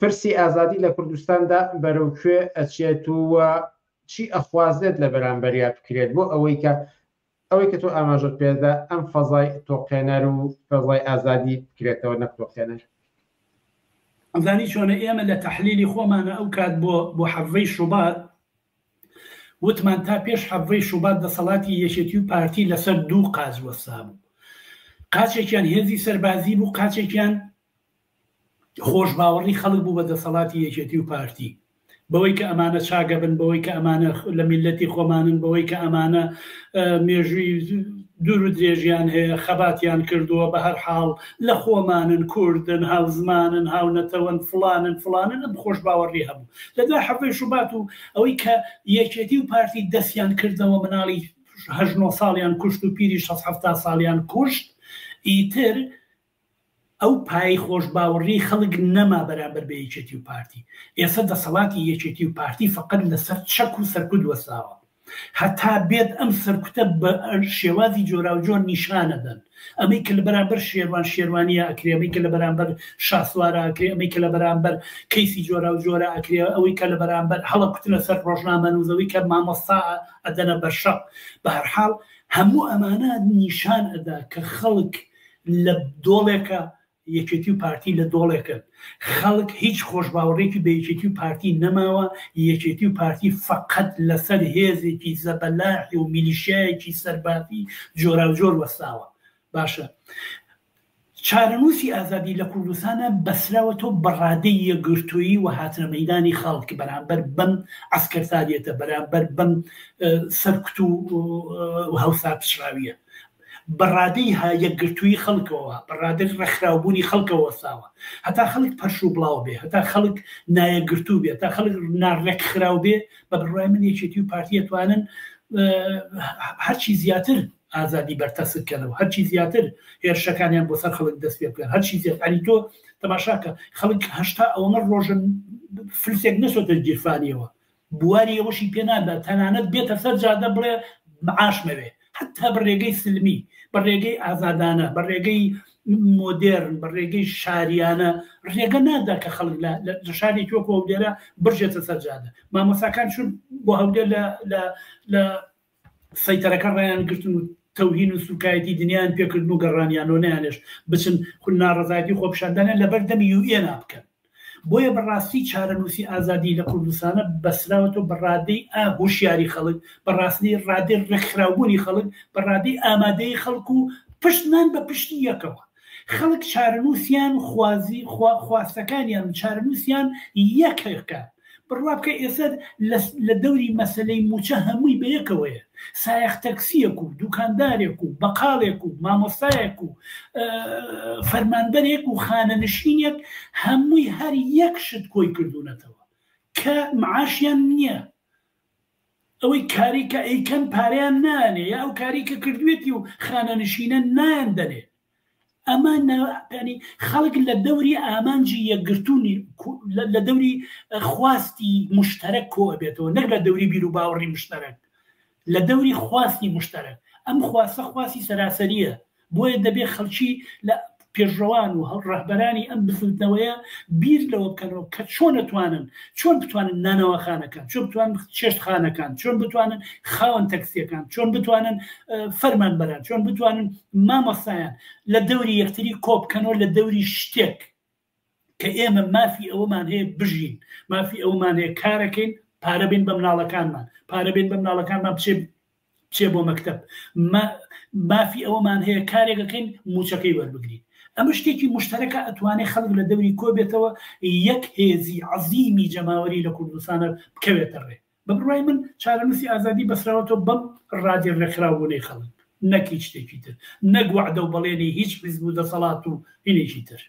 پرسی ئازادی لە کوردستاندا بەرەوکوێ ئەچێت و چی ئەخوازێت لە بەرامبەریا بکرێت بۆ ئەوەی کە تۆ ئاماژت پێدا ئەم فەزای تۆقێنەر و فەزای ئازادی بکرێتەوە نەک تۆقێنەر. ئەزانی چۆنە ئێمە لە تەحلیلی خۆمانە ئەو کات بۆ حەڤەی شوبات وتمان تا پێش حەڤەی شوبات دەسەڵاتی یەکێتی و پارتی لەسەر دوو قاچ وەسا بوو. قاچێکیان هێزی سەربازی بوو، قاچێکیان خۆشباوەڕی خەڵک بوو بە دەسەڵاتی یەکێتی و پارتی، بەوەی کە ئەمانە چاگە بن، بەوەی کە ئەمانە لە میلەتی خۆمانن، بەوەی کە ئەمانە مێژووی دوور و درێژیان هەیە، خەباتیان کردووە، بە هەر حاڵ لە خۆمانن، کوردن، هاو زمانن، هاو نەتەوەن، فلانن ئەم خۆشباوەڕی هەبوو. لەدا حەڤەی شوبات و ئەوەی کە یەکێتی و پارتی دەستیان کردەوە مناڵی 8 ساڵیان کوشت و پیری 6 ساڵیان کوشت، ئیتر ئەو پای خۆشباوەڕی خەڵک نەما بەرامبەر بە یەکێتی و پارتی. ئێستا دەسەڵاتی یەکێتی و پارتی فقط لەسەر چەک و سەرکوت وەساوە، هەتا بێت ئەم سەرکوتە بە شێوازی جۆراوجۆر نیشانەدەن. ئەمەی کە لە بەرامبەر شێروانیە ئەکرێ، ئەمەی کە لە بەرامبەر شاسوارە ئەکرێ، ئەمەی کە لە بەرامبەر کەیسی جۆراوجۆرە ئەکرێ، ئەوەی کە لە بەرامبەر هەڵەکوتنە سەر ڕۆژنامە نووزەوەی کە مامۆستا ئەدەنە بەرشەق. بە هەر حاڵ هەموو ئەمانە نیشان ئەدا کە خەڵک لە دۆڵێکە یەکێتی و پارتی لە دۆڵێکن. خەڵک هیچ خۆشباوەڕێکی بە یەکێتی و پارتی نەماوە، یەکێتی و پارتی فقط لەسەر هێزێکی زەبەلاحی و میلیشایەکی سەربازی جۆراوجۆر وەستاوە. باشە، چارەنووسی ئازادی لە کوردستانە بەسراوەتەوە بەڕادەی یەکگرتوویی و هاتنە مەیدانی خەڵک بەرامبەر بەم عەسکەرساریەتە، بەرامبەر بەم سەرکوت و هەوسا پشراویە، بەڕادەی یەکگرتووی خەڵکەوە، بەڕادەی ڕێکخراوبوونی خەڵکەوە وەساوە. هەتا خەڵک پەرش و بڵاو بێ، هەتا خەڵک نایەکگرتوو بێ، هەتا خەڵک ناڕێکخراو بێ، بە بڕوای من یەکێتی و پارتی ئەتوانن هەرچی زیاتر ئازادی بەرتەسکەنەوە، هەرچی زیاتر هێرشەکانیان بۆ سەر خەڵک دەست پێ بکەن، هەرچی زیاتر. ئەنی تۆ تەماشاکە خەڵک هەشتا ئەوەمە ڕۆژن فلسێک نەچۆتە گیرفانیەوە، بواری ئەوەشی پێ نادا، تەنانەت بێتە سەر جادە بڵێ معاشمەوێ، حتا بە ڕێگەی سلمی، بە ڕێگەی ئازادانە، بە ڕێگەی مۆدێرن، بە ڕێگەی شاریانە ڕێگە نادا کە خەڵک لە شارێکی وەکو هەولێرە بژێتە سەر جادە. مامۆساکان چون بۆ هەولێر لە سەیتەرەکە ڕایان گرتن و تەوهین و سوکایەتی دنیایان پێکردن و گەڕانیانەوە نەیانێش بچن خول ناڕەزایەتی خۆپیشاندانیان لەبەر دەمی UN بکەن. بۆیە بەڕاستی چارەنووسی ئازادی لە کوردستانە بەسراوەتەوە بەڕادەی هوشیاری خەڵک، بەڕاستی ڕادەی ڕێکخراوبوونی خەڵک، بەڕادەی ئامادەی خەڵک و پشتمان بە پشتی یەکەوە. خەڵک چارەنووسیان خواستەکانیان چارەنووسیان یەکێکە. بڕوا بکە ئێستا لە دەوری مەسەلەی موچە هەمووی بە یەکەوەیە، سایەخ تەکسیەک و دوکاندارێک و بەقاڵێک و مامۆستایەک و فەرمانبەرێک و خانەنشینێک هەمووی هەر یەک شت کۆی کردوونەتەوە کە معاشیان نییە. ئەوەی کاری کە ئەیکەن پاریان نانێ، یا ئەو کاری کە کردوێتی و خانەنشینە نایان دەنێ. ئەمان ینی خەڵک لە دەوری ئامانجی یەکگرتوونی، لە دەوری خواستی مشتەرەک کۆ بێتەوە، نەک لە دەوری بیر و باوەڕی مشتەرەک، لە دەوری خواستی مشتەرەک. ئەم خواستە خواستی سەراسەریە، بۆیە دەبێت خەڵکی لە پێشڕەوان و ڕەهبەرانی ئەم بزوتنەوەیە بیر لەوە بکەنەوە کە چۆن بتوانن نانەوەخانەکان، چۆن بتوانن چێشتخانەکان، چۆن بتوانن خاوەن تەکسیەکان، چۆن بتوانن فەرمانبەران، چۆن بتوانن مامۆستایان لە دەوری یەکتری کۆ بکەنەوە لە دەوری شتێک کە ئێمە مافی ئەوەمان هەیە بژین، مافی ئەومان هەیە کارەکەین، پارە بین بە مناڵەکانمان، پارە بین بە مناڵەکانمان بچێ بۆ مەکتەب، مافی ئەوەمان هەیە کارێکەکەین موچەکەی وەربگرین. ئەمە شتێکی مشتەرەکە ئەتوانێت خەڵک لە دەوری کۆ بێتەوە یەک هێزی عەزیمی جەماوەری لە کوردستانە بکەوێتە ڕێ. بە بڕوای من چارەنووسی ئازادی بەسراوەتەوە بەم ڕادی ڕێکخراوبوونەی خەڵک، نەک هیچ شتێکی تر، نەک وعدە و بەڵێنی هیچ حیزب و دەسەڵات و هینێکی تر.